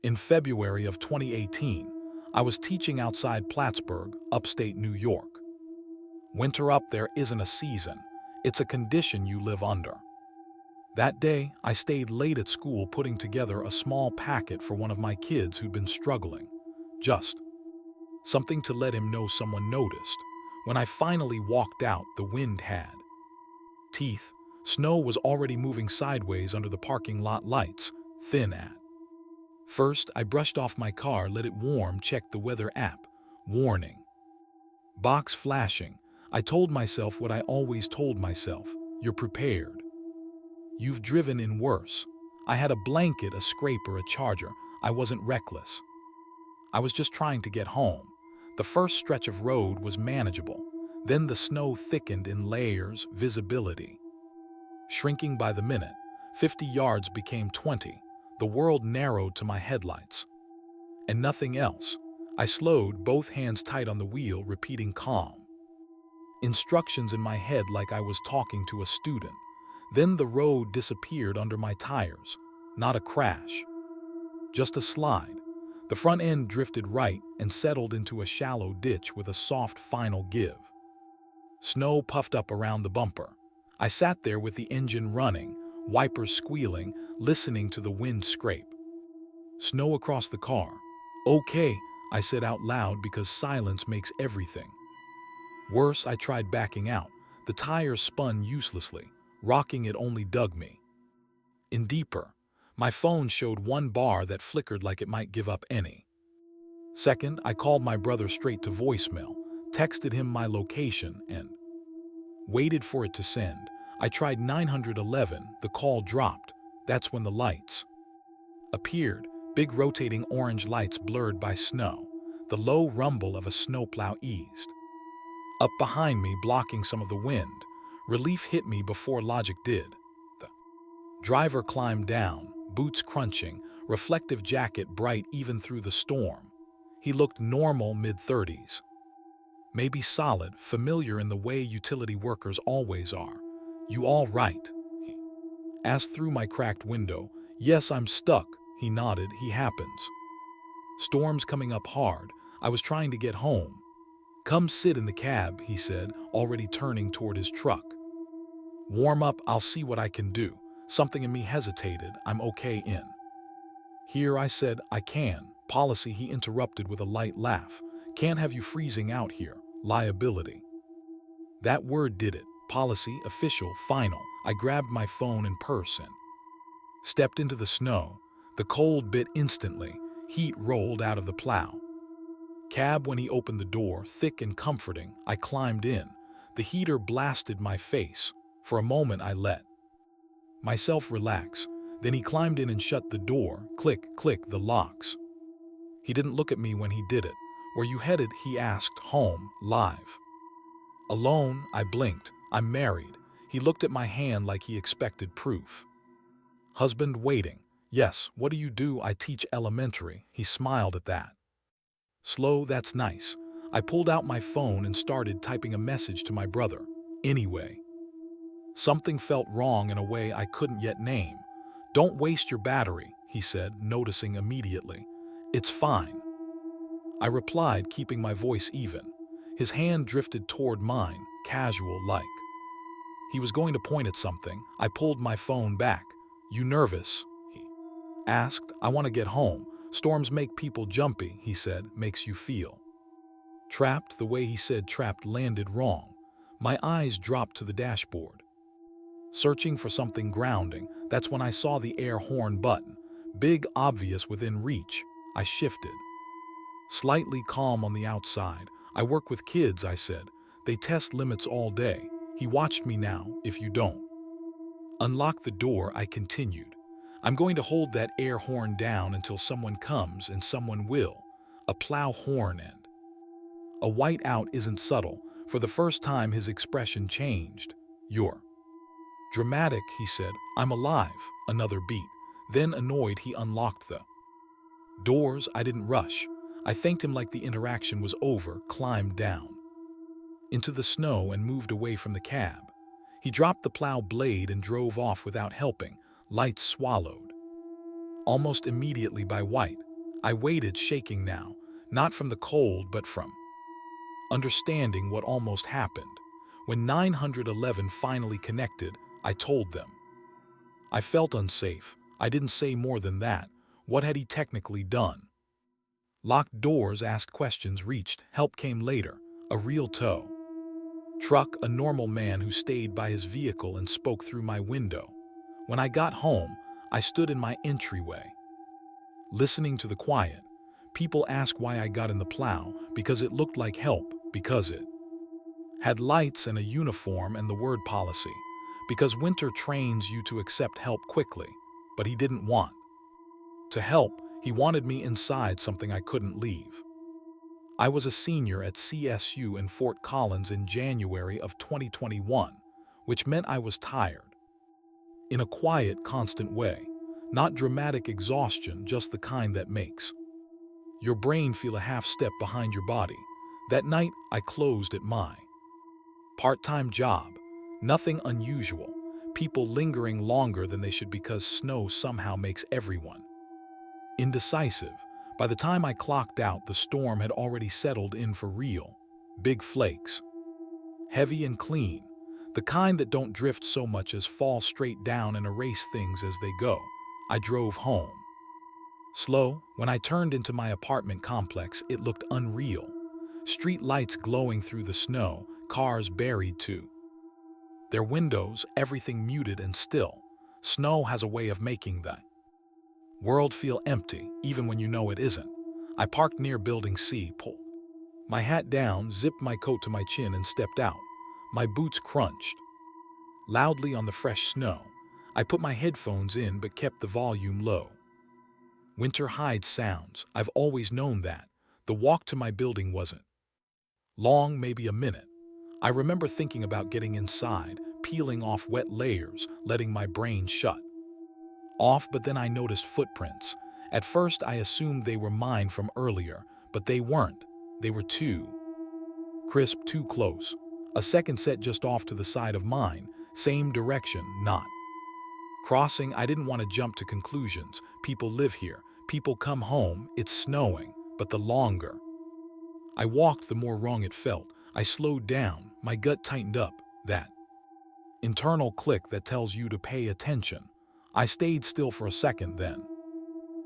In February of 2018, I was teaching outside Plattsburgh, upstate New York. Winter up there isn't a season, it's a condition you live under. That day, I stayed late at school putting together a small packet for one of my kids who'd been struggling. Just something to let him know someone noticed. When I finally walked out, the wind had teeth. Snow was already moving sideways under the parking lot lights, thin at. First, I brushed off my car, let it warm, checked the weather app. Warning. Box flashing. I told myself what I always told myself. You're prepared. You've driven in worse. I had a blanket, a scraper, a charger. I wasn't reckless. I was just trying to get home. The first stretch of road was manageable. Then the snow thickened in layers, visibility shrinking by the minute. 50 yards became 20. The world narrowed to my headlights. And nothing else. I slowed, both hands tight on the wheel, repeating calm. Instructions in my head like I was talking to a student. Then the road disappeared under my tires. Not a crash. Just a slide. The front end drifted right and settled into a shallow ditch with a soft final give. Snow puffed up around the bumper. I sat there with the engine running, wipers squealing, listening to the wind scrape. Snow across the car. Okay, I said out loud because silence makes everything worse. I tried backing out. The tires spun uselessly. Rocking it only dug me in deeper. My phone showed one bar that flickered like it might give up any second. I called my brother straight to voicemail, texted him my location, and waited for it to send. I tried 911, the call dropped. That's when the lights appeared, big rotating orange lights blurred by snow. The low rumble of a snowplow eased up behind me, blocking some of the wind. Relief hit me before logic did. The driver climbed down, boots crunching, reflective jacket bright even through the storm. He looked normal, mid-30s. Maybe solid, familiar in the way utility workers always are. You all right? He asked through my cracked window. Yes, I'm stuck. He nodded. He happens. Storm's coming up hard. I was trying to get home. Come sit in the cab, he said, already turning toward his truck. Warm up, I'll see what I can do. Something in me hesitated. I'm okay in here, I said. I can. Policy, he interrupted with a light laugh. Can't have you freezing out here. Liability. That word did it. Policy, official, final. I grabbed my phone and purse and stepped into the snow. The cold bit instantly. Heat rolled out of the plow. Cab when he opened the door, thick and comforting. I climbed in. The heater blasted my face. For a moment I let myself relax. Then he climbed in and shut the door. Click, click, the locks. He didn't look at me when he did it. Where you headed? He asked. Home, live. Alone, I blinked. I'm married. He looked at my hand like he expected proof. Husband waiting. Yes, what do you do? I teach elementary. He smiled at that. Slow, that's nice. I pulled out my phone and started typing a message to my brother. Anyway. Something felt wrong in a way I couldn't yet name. Don't waste your battery, he said, noticing immediately. It's fine. I replied, keeping my voice even. His hand drifted toward mine, casual-like. He was going to point at something. I pulled my phone back. You nervous? He asked. I want to get home. Storms make people jumpy, he said, makes you feel trapped. The way he said trapped landed wrong. My eyes dropped to the dashboard, searching for something grounding. That's when I saw the air horn button. Big, obvious, within reach. I shifted. Slightly calm on the outside. I work with kids, I said. They test limits all day. He watched me now. If you don't unlock the door, I continued. I'm going to hold that air horn down until someone comes, and someone will. A plow horn and a white out isn't subtle. For the first time, his expression changed. You're dramatic, he said. I'm alive. Another beat. Then, annoyed, he unlocked the doors. I didn't rush. I thanked him like the interaction was over, climbed down into the snow and moved away from the cab. He dropped the plow blade and drove off without helping. Lights swallowed almost immediately by white. I waited, shaking now, not from the cold but from understanding what almost happened. When 911 finally connected, I told them. I felt unsafe. I didn't say more than that. What had he technically done? Locked doors, asked questions, reached. Help came later. A real tow truck, a normal man who stayed by his vehicle and spoke through my window. When I got home, I stood in my entryway, listening to the quiet. People ask why I got in the plow, because it looked like help, because it had lights and a uniform and the word policy, because Winter trains you to accept help quickly. But he didn't want to help. He wanted me inside something I couldn't leave. I was a senior at CSU in Fort Collins in January of 2021, which meant I was tired. In a quiet, constant way. Not dramatic exhaustion, just the kind that makes your brain feel a half step behind your body. That night, I closed at my part-time job. Nothing unusual. People lingering longer than they should because snow somehow makes everyone indecisive. By the time I clocked out, the storm had already settled in for real. Big flakes. Heavy and clean. The kind that don't drift so much as fall straight down and erase things as they go. I drove home. Slow. When I turned into my apartment complex, it looked unreal. Street lights glowing through the snow, cars buried to their windows, everything muted and still. Snow has a way of making the world feel empty, even when you know it isn't. I parked near Building C, pulled my hat down, zipped my coat to my chin and stepped out. My boots crunched loudly on the fresh snow. I put my headphones in but kept the volume low. Winter hides sounds. I've always known that. The walk to my building wasn't long, maybe a minute. I remember thinking about getting inside, peeling off wet layers, letting my brain shut off, but then I noticed footprints. At first I assumed they were mine from earlier, but they weren't. They were too crisp, too close. A second set just off to the side of mine, same direction, not crossing. I didn't want to jump to conclusions. People live here. People come home. It's snowing. But the longer I walked, the more wrong it felt. I slowed down. My gut tightened up. That internal click that tells you to pay attention. I stayed still for a second, then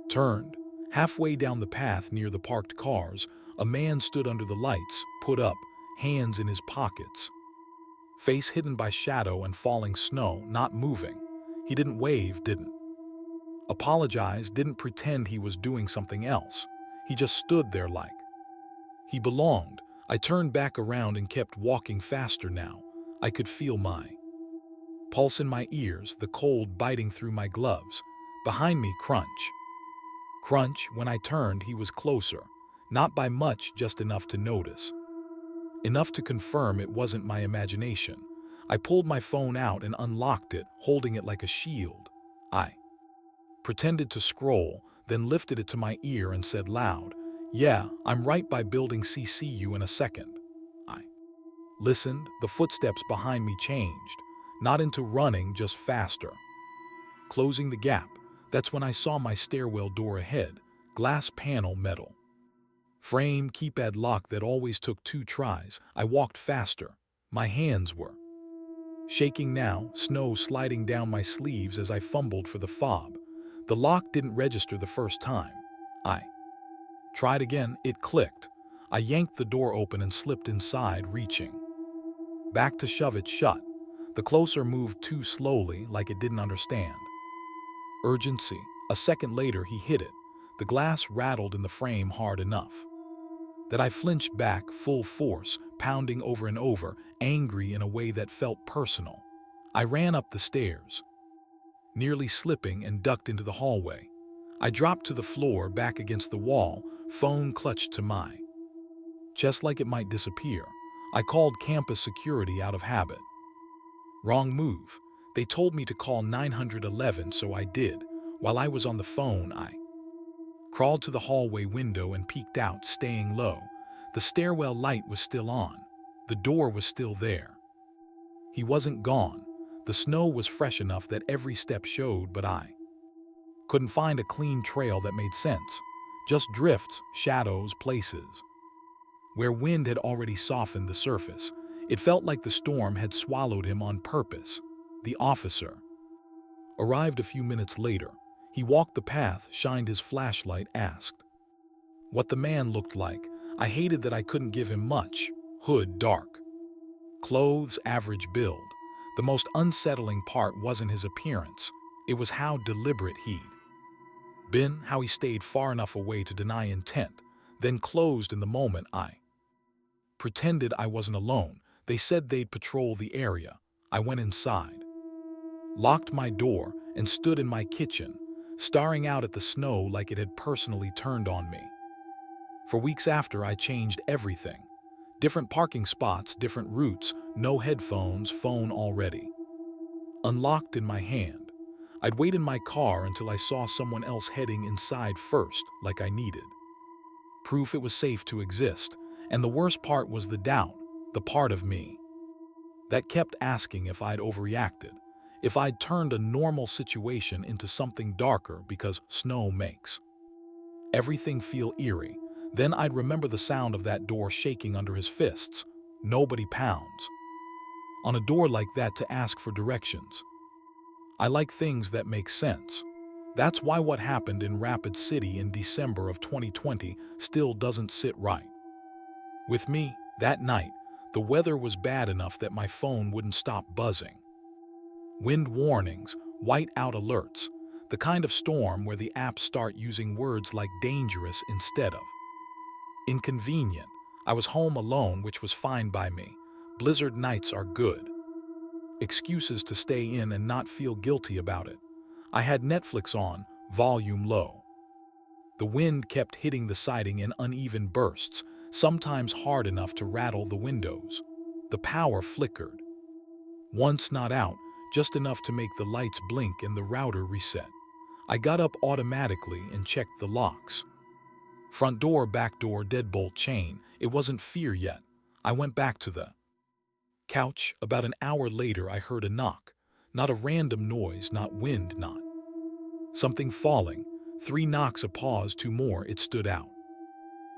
turned. Halfway down the path near the parked cars, a man stood under the lights, put up, hands in his pockets, face hidden by shadow and falling snow, not moving. He didn't wave, didn't apologize, didn't pretend he was doing something else. He just stood there like he belonged. I turned back around and kept walking faster now. I could feel my pulse in my ears, the cold biting through my gloves. Behind me, crunch. Crunch. When I turned, he was closer. Not by much, just enough to notice. Enough to confirm it wasn't my imagination. I pulled my phone out and unlocked it, holding it like a shield. I pretended to scroll, then lifted it to my ear and said loud, "Yeah, I'm right by Building C. See you in a second." I listened. The footsteps behind me changed. Not into running, just faster. Closing the gap. That's when I saw my stairwell door ahead. Glass panel, metal frame, keypad lock that always took 2 tries. I walked faster. My hands were shaking now, snow sliding down my sleeves as I fumbled for the fob. The lock didn't register the first time. I tried again. It clicked. I yanked the door open and slipped inside, reaching back to shove it shut. The closer moved too slowly, like it didn't understand urgency. A second later, he hit it. The glass rattled in the frame hard enough that I flinched back, full force, pounding over and over, angry in a way that felt personal. I ran up the stairs, nearly slipping, and ducked into the hallway. I dropped to the floor, back against the wall, phone clutched to my chest like it might disappear. I called campus security out of habit. Wrong move. They told me to call 911, so I did. While I was on the phone, I crawled to the hallway window and peeked out, staying low. The stairwell light was still on. The door was still there. He wasn't gone. The snow was fresh enough that every step showed, but I couldn't find a clean trail that made sense. Just drifts, shadows, places. Where wind had already softened the surface, it felt like the storm had swallowed him on purpose. The officer arrived a few minutes later. He walked the path, shined his flashlight, asked what the man looked like. I hated that I couldn't give him much. Hood dark. Clothes average build. The most unsettling part wasn't his appearance. It was how deliberate he'd been, how he stayed far enough away to deny intent, then closed in the moment I pretended I wasn't alone. They said they'd patrol the area. I went inside, locked my door, and stood in my kitchen, staring out at the snow like it had personally turned on me. For weeks after, I changed everything. Different parking spots, different routes, no headphones, phone already unlocked in my hand. I'd wait in my car until I saw someone else heading inside first, like I needed proof it was safe to exist. And the worst part was the doubt, the part of me that kept asking if I'd overreacted, if I'd turned a normal situation into something darker because snow makes everything feel eerie. Then I'd remember the sound of that door shaking under his fists. Nobody pounds on a door like that to ask for directions. I like things that make sense. That's why what happened in Rapid City in December of 2020 still doesn't sit right with me. That night, the weather was bad enough that my phone wouldn't stop buzzing. Wind warnings, white-out alerts, the kind of storm where the apps start using words like dangerous instead of inconvenient. I was home alone, which was fine by me. Blizzard nights are good excuses to stay in and not feel guilty about it. I had Netflix on, volume low. The wind kept hitting the siding in uneven bursts, sometimes hard enough to rattle the windows. The power flickered. Once not out, just enough to make the lights blink and the router reset. I got up automatically and checked the locks. Front door, back door, deadbolt chain. It wasn't fear yet. I went back to the couch. About an hour later, I heard a knock. Not a random noise, not wind, not something falling. 3 knocks, a pause, 2 more. It stood out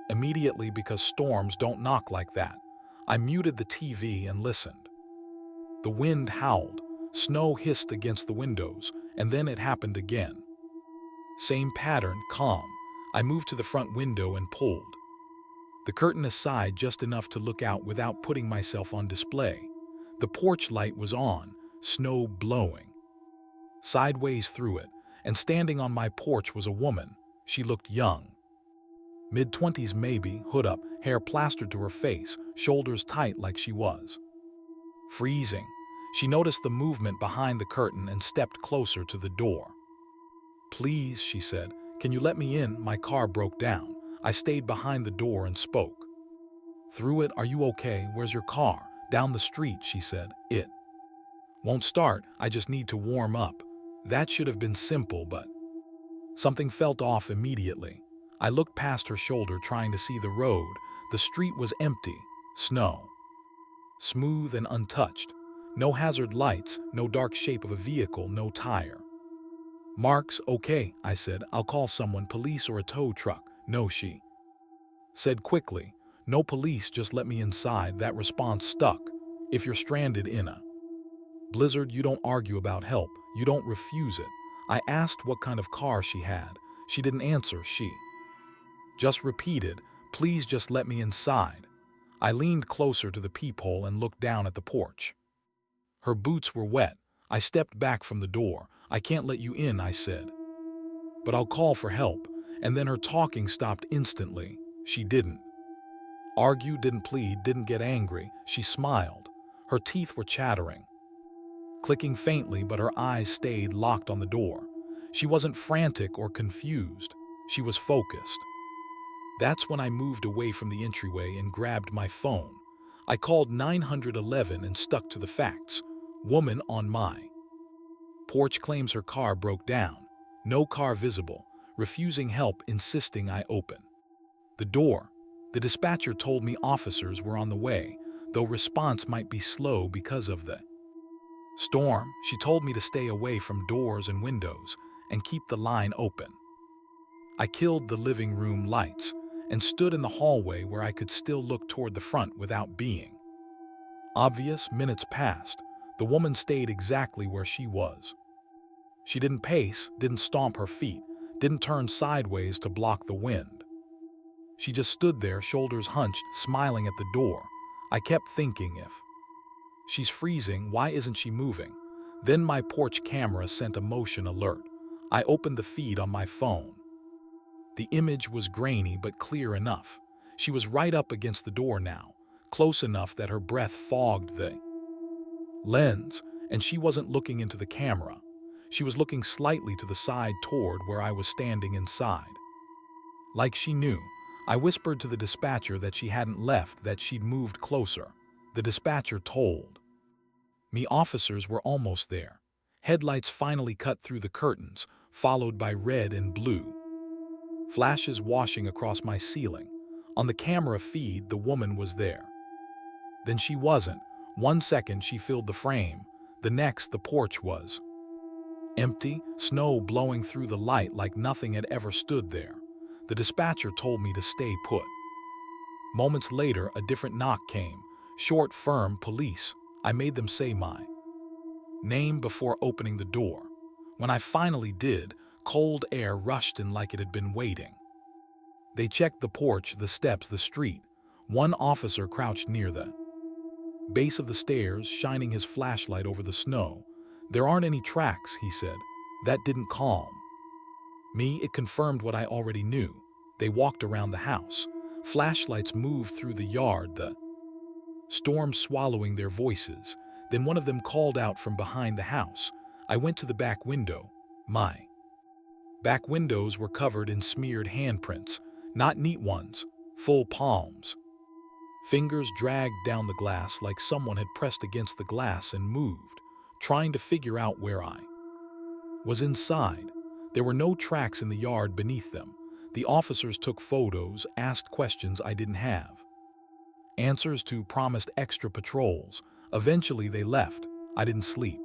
immediately because storms don't knock like that. I muted the TV and listened. The wind howled, snow hissed against the windows, and then it happened again. Same pattern, calm. I moved to the front window and pulled the curtain aside just enough to look out without putting myself on display. The porch light was on, snow blowing sideways through it, and standing on my porch was a woman. She looked young. Mid-20s maybe, hood up, hair plastered to her face, shoulders tight like she was freezing. She noticed the movement behind the curtain and stepped closer to the door. "Please," she said, "can you let me in? My car broke down." I stayed behind the door and spoke through it. "Are you okay? Where's your car?" "Down the street," she said. "It won't start. I just need to warm up." That should have been simple, but something felt off immediately. I looked past her shoulder, trying to see the road. The street was empty, snow smooth and untouched. No hazard lights, no dark shape of a vehicle, no tire marks. "Okay," I said. "I'll call someone, police or a tow truck." "No," she said quickly. "No police, just let me inside." That response stuck. If you're stranded in a blizzard, you don't argue about help. You don't refuse it. I asked what kind of car she had. She didn't answer. She just repeated, "Please just let me inside." I leaned closer to the peephole and looked down at the porch. Her boots were wet. I stepped back from the door. "I can't let you in," I said, "but I'll call for help." And then her talking stopped instantly. She didn't argue, didn't plead, didn't get angry. She smiled. Her teeth were chattering, clicking faintly, but her eyes stayed locked on the door. She wasn't frantic or confused. She was focused. That's when I moved away from the entryway and grabbed my phone. I called 911 and stuck to the facts. Woman on my porch claims her car broke down. No car visible. Refusing help, insisting I open the door. The dispatcher told me officers were on the way, though response might be slow because of the storm. She told me to stay away from doors and windows and keep the line open. I killed the living room lights and stood in the hallway where I could still look toward the front without being obvious. Minutes passed. The woman stayed exactly where she was. She didn't pace, didn't stomp her feet, didn't turn sideways to block the wind. She just stood there, shoulders hunched, smiling at the door. I kept thinking, if she's freezing, why isn't she moving? Then my porch camera sent a motion alert. I opened the feed on my phone. The image was grainy but clear enough. She was right up against the door now, close enough that her breath fogged the lens, and she wasn't looking into the camera. She was looking slightly to the side toward where I was standing inside. Like she knew, I whispered to the dispatcher that she hadn't left, that she'd moved closer. The dispatcher told me officers were almost there. Headlights finally cut through the curtains, followed by red and blue flashes washing across my ceiling. On the camera feed, the woman was there. Then she wasn't. 1 second she filled the frame. The next, the porch was empty, snow blowing through the light like nothing had ever stood there. The dispatcher told me to stay put. Moments later, a different knock came. Short, firm, police. I made them say my name before opening the door. When I finally did, cold air rushed in like it had been waiting. They checked the porch, the steps, the street. One officer crouched near the base of the stairs, shining his flashlight over the snow. "There aren't any tracks," he said. That didn't calm me. It confirmed what I already knew. They walked around the house. Flashlights moved through the yard, the storm swallowing their voices. Then one of them called out from behind the house. I went to the back window. My back windows were covered in smeared handprints, not neat ones, full palms. Fingers dragged down the glass like someone had pressed against the glass and moved, trying to figure out where I was inside. There were no tracks in the yard beneath them. The officers took photos, asked questions I didn't have answers to, promised extra patrols. Eventually they left. I didn't sleep.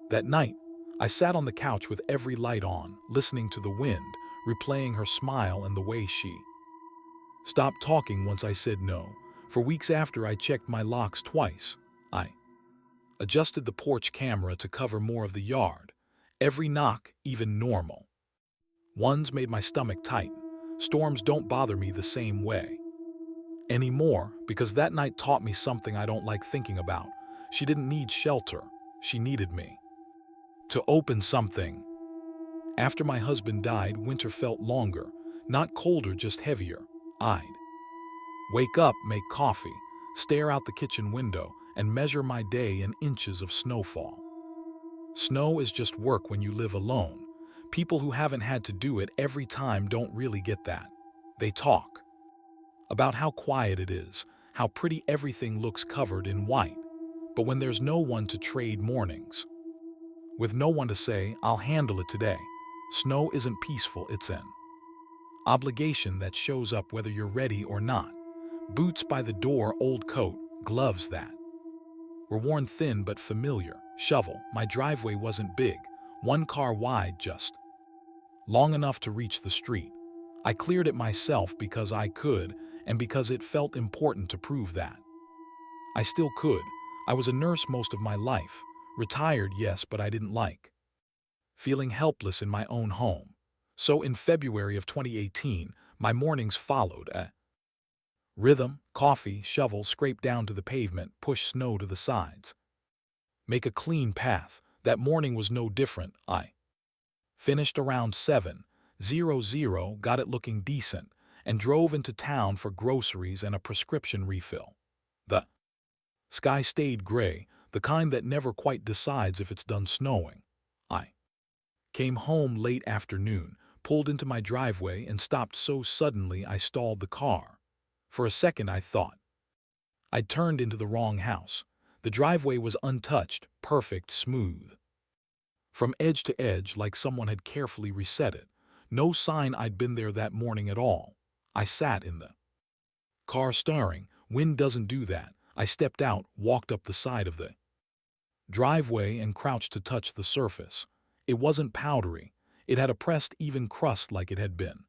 That night, I sat on the couch with every light on, listening to the wind, replaying her smile and the way she stopped talking once I said no. For weeks after, I checked my locks twice. I adjusted the porch camera to cover more of the yard. Every knock, even normal ones, made my stomach tighten. Storms don't bother me the same way anymore, because that night taught me something I don't like thinking about. She didn't need shelter. She needed me to open something. After my husband died, winter felt longer, not colder, just heavier. I'd wake up, make coffee, stare out the kitchen window, and measure my day in inches of snowfall. Snow is just work when you live alone. People who haven't had to do it every time don't really get that. They talk about how quiet it is, how pretty everything looks covered in white. But when there's no one to trade mornings with, no one to say, "I'll handle it today," snow isn't peaceful, it's an obligation that shows up whether you're ready or not. Boots by the door, old coat, gloves that were worn thin but familiar, shovel. My driveway wasn't big, 1 car wide, just long enough to reach the street. I cleared it myself because I could, and because it felt important to prove that I still could. I was a nurse most of my life. Retired, yes, but I didn't like feeling helpless in my own home. So in February of 2018, my mornings followed a rhythm: coffee, shovel, scrape down to the pavement, push snow to the sides, make a clean path. That morning was no different. I finished around 7:00, got it looking decent, and drove into town for groceries and a prescription refill. The sky stayed gray, the kind that never quite decides if it's done snowing. I came home late afternoon, pulled into my driveway, and stopped so suddenly I stalled the car. For a second I thought I'd turned into the wrong house. The driveway was untouched, perfect, smooth from edge to edge, like someone had carefully reset it. No sign I'd been there that morning at all. I sat in the car staring. Wind doesn't do that. I stepped out, walked up the side of the driveway, and crouched to touch the surface. It wasn't powdery. It had a pressed, even crust like it had been.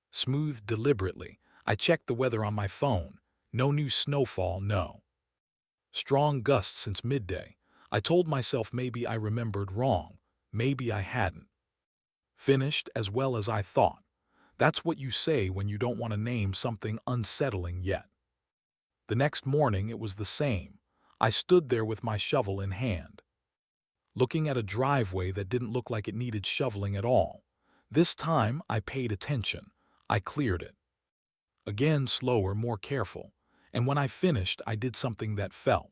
Smoothed deliberately, I checked the weather on my phone. No new snowfall, no. Strong gusts since midday. I told myself maybe I remembered wrong. Maybe I hadn't. Finished as well as I thought. That's what you say when you don't want to name something unsettling yet. The next morning it was the same. I stood there with my shovel in hand, looking at a driveway that didn't look like it needed shoveling at all. This time I paid attention. I cleared it. Again, slower, more careful. And when I finished, I did something that felt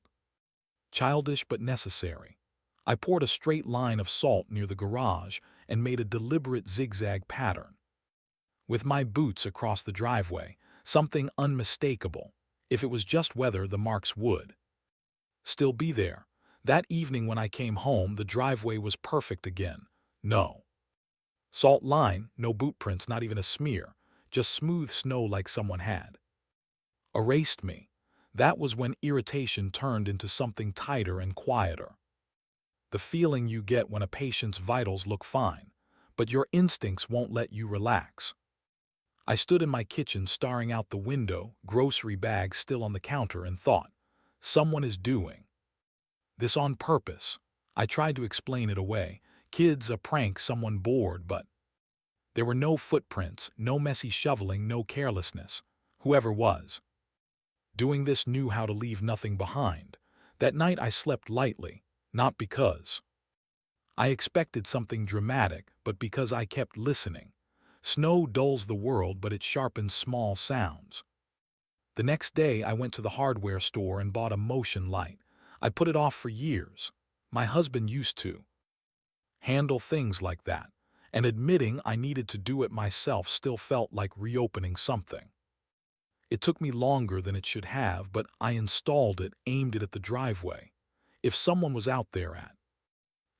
childish but necessary. I poured a straight line of salt near the garage and made a deliberate zigzag pattern. With my boots across the driveway, something unmistakable. If it was just weather, the marks would still be there. That evening when I came home, the driveway was perfect again. No salt line, no boot prints, not even a smear, just smooth snow like someone had erased me. That was when irritation turned into something tighter and quieter. The feeling you get when a patient's vitals look fine, but your instincts won't let you relax. I stood in my kitchen staring out the window, grocery bags still on the counter, and thought, someone is doing this on purpose. I tried to explain it away. Kids, a prank, someone bored, but there were no footprints, no messy shoveling, no carelessness. Whoever was doing this knew how to leave nothing behind. That night I slept lightly, not because I expected something dramatic, but because I kept listening. Snow dulls the world, but it sharpens small sounds. The next day I went to the hardware store and bought a motion light. I put it off for years. My husband used to handle things like that, and admitting I needed to do it myself still felt like reopening something. It took me longer than it should have, but I installed it, aimed it at the driveway. If someone was out there at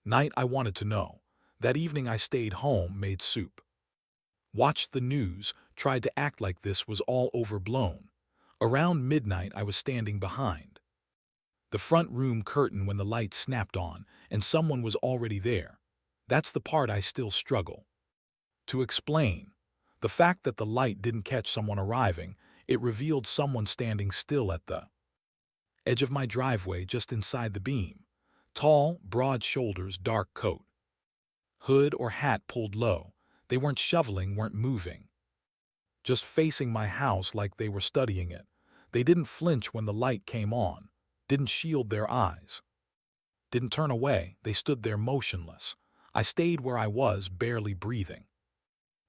night, I wanted to know. That evening I stayed home, made soup, watched the news, tried to act like this was all overblown. Around midnight I was standing behind the front room curtain when the light snapped on, and someone was already there. That's the part I still struggle to explain. The fact that the light didn't catch someone arriving, it revealed someone standing still at the edge of my driveway just inside the beam. Tall, broad shoulders, dark coat, hood or hat pulled low. They weren't shoveling, weren't moving, just facing my house like they were studying it. They didn't flinch when the light came on, didn't shield their eyes, didn't turn away. They stood there motionless. I stayed where I was, barely breathing,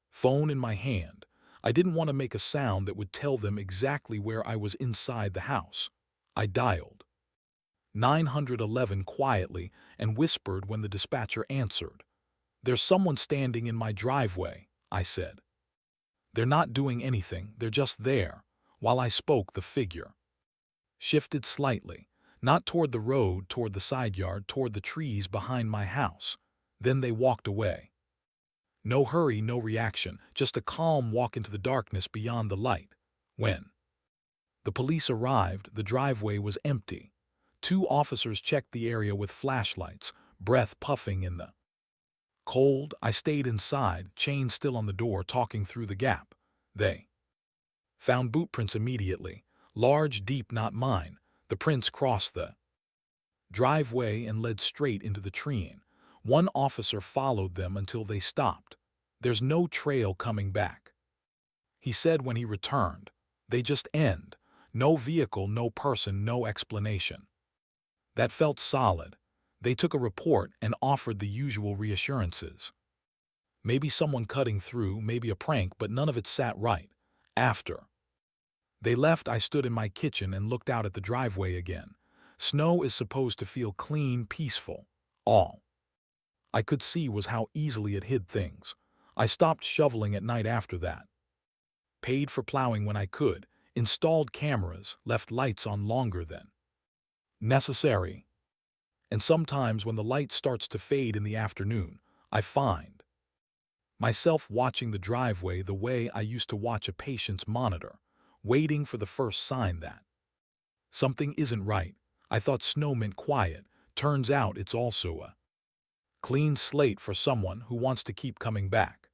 phone in my hand. I didn't want to make a sound that would tell them exactly where I was inside the house. I dialed 911 quietly and whispered when the dispatcher answered. "There's someone standing in my driveway," I said. "They're not doing anything, they're just there." While I spoke, the figure shifted slightly, not toward the road, toward the side yard, toward the trees behind my house. Then they walked away. No hurry, no reaction, just a calm walk into the darkness beyond the light. When the police arrived, the driveway was empty. 2 officers checked the area with flashlights, breath puffing in the cold. I stayed inside, chain still on the door, talking through the gap. They found boot prints immediately. Large, deep, not mine. The prints crossed the driveway and led straight into the tree. One officer followed them until they stopped. "There's no trail coming back," he said when he returned. "They just end. No vehicle, no person, no explanation." That felt solid. They took a report and offered the usual reassurances. Maybe someone cutting through, maybe a prank, but none of it sat right. After they left, I stood in my kitchen and looked out at the driveway again. Snow is supposed to feel clean, peaceful. All I could see was how easily it hid things. I stopped shoveling at night after that. Paid for plowing when I could, installed cameras, left lights on longer than necessary. And sometimes when the light starts to fade in the afternoon, I find myself watching the driveway the way I used to watch a patient's monitor, waiting for the first sign that something isn't right. I thought snow meant quiet. Turns out it's also a Clean slate for someone who wants to keep coming back.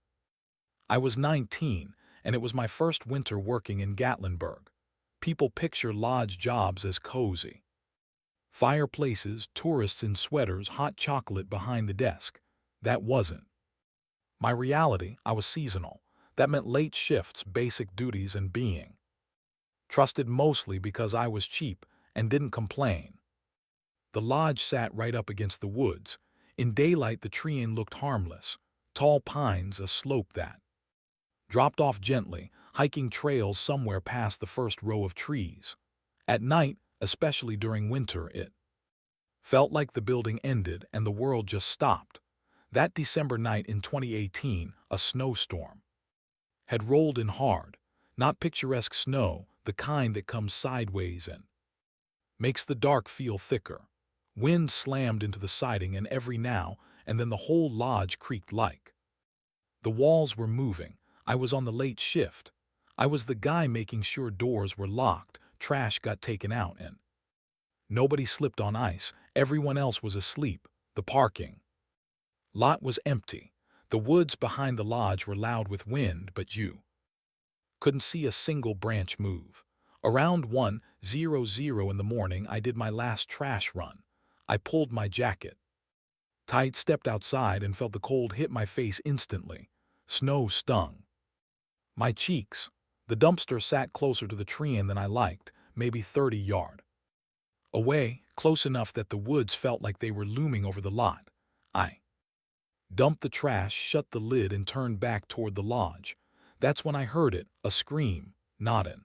I was 19, and it was my first winter working in Gatlinburg. People picture lodge jobs as cozy. Fireplaces, tourists in sweaters, hot chocolate behind the desk. That wasn't. My reality, I was seasonal. That meant late shifts, basic duties, and being trusted mostly because I was cheap and didn't complain. The lodge sat right up against the woods. In daylight, the treeing looked harmless. Tall pines, a slope that dropped off gently, hiking trails somewhere past the first row of trees. At night, especially during winter, it felt like the building ended and the world just stopped. That December night in 2018, a snowstorm had rolled in hard. Not picturesque snow, the kind that comes sideways and makes the dark feel thicker. Wind slammed into the siding, and every now and then the whole lodge creaked like the walls were moving. I was on the late shift. I was the guy making sure doors were locked, trash got taken out, and nobody slipped on ice. Everyone else was asleep. The parking lot was empty. The woods behind the lodge were loud with wind, but you couldn't see a single branch move. Around 1:00 in the morning, I did my last trash run. I pulled my jacket tight, stepped outside, and felt the cold hit my face instantly. Snow stung my cheeks. The dumpster sat closer to the tree than I liked, maybe 30 yards away, close enough that the woods felt like they were looming over the lot. I dumped the trash, shut the lid, and turned back toward the lodge. That's when I heard it, a scream, not an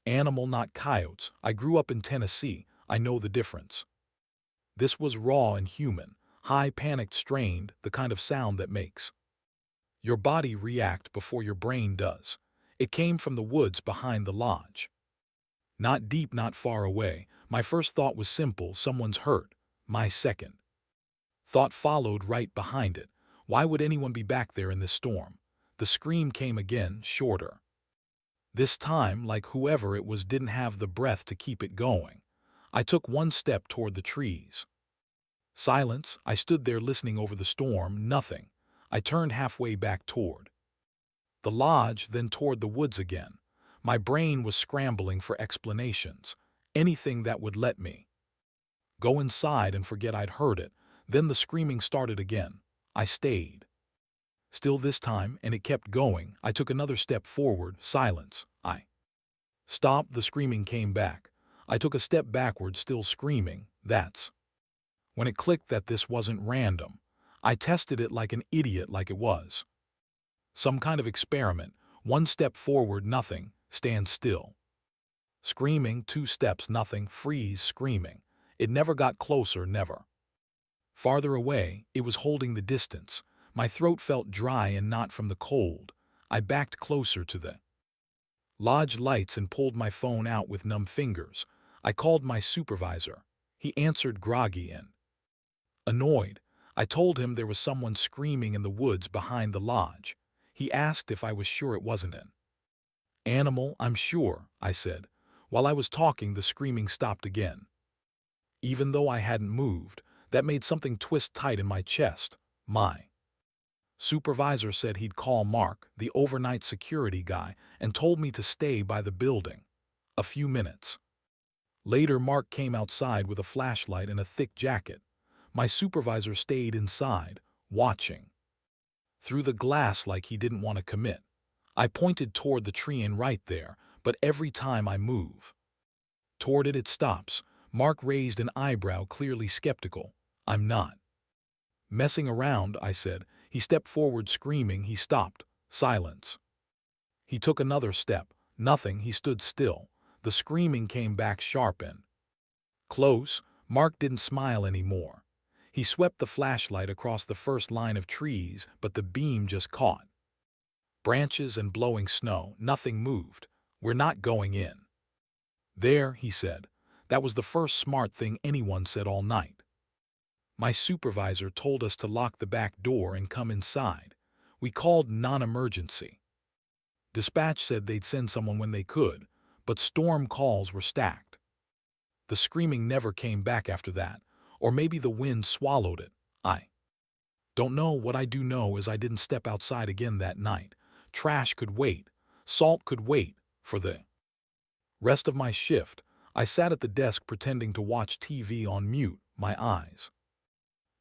animal, not coyotes. I grew up in Tennessee. I know the difference. This was raw and human, high, panicked, strained, the kind of sound that makes your body react before your brain does. It came from the woods behind the lodge. Not deep, not far away. My first thought was simple: someone's hurt. My second thought followed right behind it. Why would anyone be back there in this storm? The scream came again, shorter. This time, like whoever it was didn't have the breath to keep it going. I took one step toward the trees. Silence. I stood there listening over the storm. Nothing. I turned halfway back toward the lodge, then toward the woods again. My brain was scrambling for explanations. Anything that would let me go inside and forget I'd heard it. Then the screaming started again. I stayed still this time, and it kept going. I took another step forward. Silence. I stopped. The screaming came back. I took a step backward, still screaming. That's when it clicked that this wasn't random. I tested it like an idiot, like it was some kind of experiment. One step forward, nothing. Stand still. Screaming. Two steps, nothing. Freeze. Screaming. It never got closer, never farther away. It was holding the distance. My throat felt dry, and not from the cold. I backed closer to the lodge lights and pulled my phone out with numb fingers. I called my supervisor. He answered, groggy and annoyed. I told him there was someone screaming in the woods behind the lodge. He asked if I was sure it wasn't an animal. I'm sure, I said. While I was talking, the screaming stopped again. Even though I hadn't moved, that made something twist tight in my chest. My supervisor said he'd call Mark, the overnight security guy, and told me to stay by the building. A few minutes later, Mark came outside with a flashlight and a thick jacket. My supervisor stayed inside, watching through the glass like he didn't want to commit. I pointed toward the tree and right there, but every time I move toward it, it stops. Mark raised an eyebrow, clearly skeptical. I'm not messing around, I said. He stepped forward, screaming. He stopped. Silence. He took another step. Nothing. He stood still. The screaming came back, sharp and close. Mark didn't smile anymore. He swept the flashlight across the first line of trees, but the beam just caught branches and blowing snow. Nothing moved. We're not going in there, he said. That was the first smart thing anyone said all night. My supervisor told us to lock the back door and come inside. We called non-emergency. Dispatch said they'd send someone when they could, but storm calls were stacked. The screaming never came back after that, or maybe the wind swallowed it. I Don't know. What I do know is I didn't step outside again that night. Trash could wait. Salt could wait. For the rest of my shift, I sat at the desk pretending to watch TV on mute, my eyes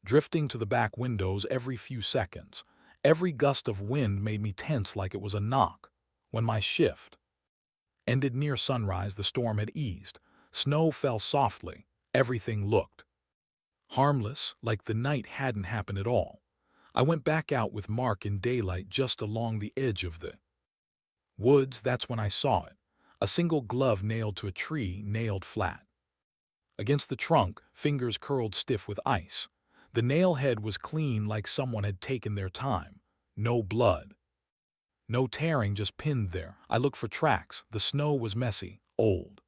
drifting to the back windows every few seconds. Every gust of wind made me tense like it was a knock. When my shift ended near sunrise, the storm had eased. Snow fell softly. Everything looked harmless, like the night hadn't happened at all. I went back out with Mark in daylight just along the edge of the woods. That's when I saw it. A single glove nailed to a tree, nailed flat against the trunk, fingers curled stiff with ice. The nail head was clean, like someone had taken their time. No blood. No tearing, just pinned there. I looked for tracks. The snow was messy, old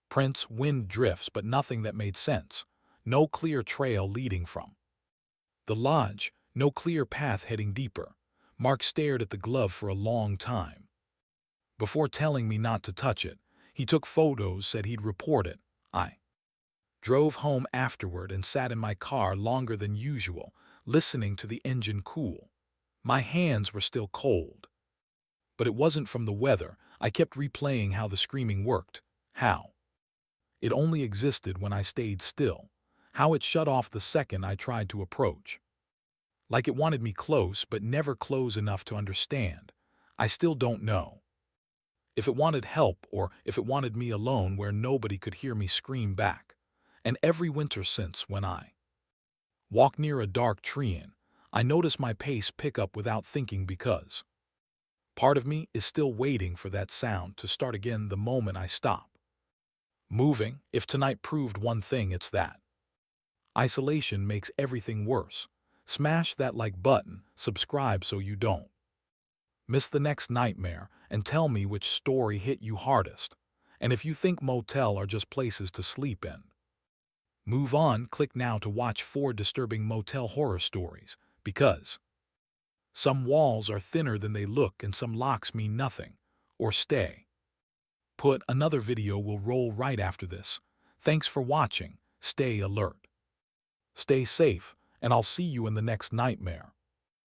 prints, wind drifts, but nothing that made sense. No clear trail leading from the lodge, no clear path heading deeper. Mark stared at the glove for a long time. Before telling me not to touch it, he took photos, said he'd report it. I drove home afterward and sat in my car longer than usual, listening to the engine cool. My hands were still cold. But it wasn't from the weather. I kept replaying how the screaming worked, how it only existed when I stayed still, how it shut off the second I tried to approach. Like it wanted me close, but never close enough to understand. I still don't know if it wanted help or if it wanted me alone where nobody could hear me scream back. And every winter since, when I walk near a dark tree, I notice my pace pick up without thinking, because part of me is still waiting for that sound to start again the moment I stop moving. If tonight proved one thing, it's that isolation makes everything worse. Smash that like button, subscribe so you don't miss the next nightmare, and tell me which story hit you hardest. And if you think motel are just places to sleep in, move on. Click now to watch 4 disturbing motel horror stories, because some walls are thinner than they look and some locks mean nothing. Or stay put. Another video will roll right after this. Thanks for watching. Stay alert. Stay safe, and I'll see you in the next nightmare.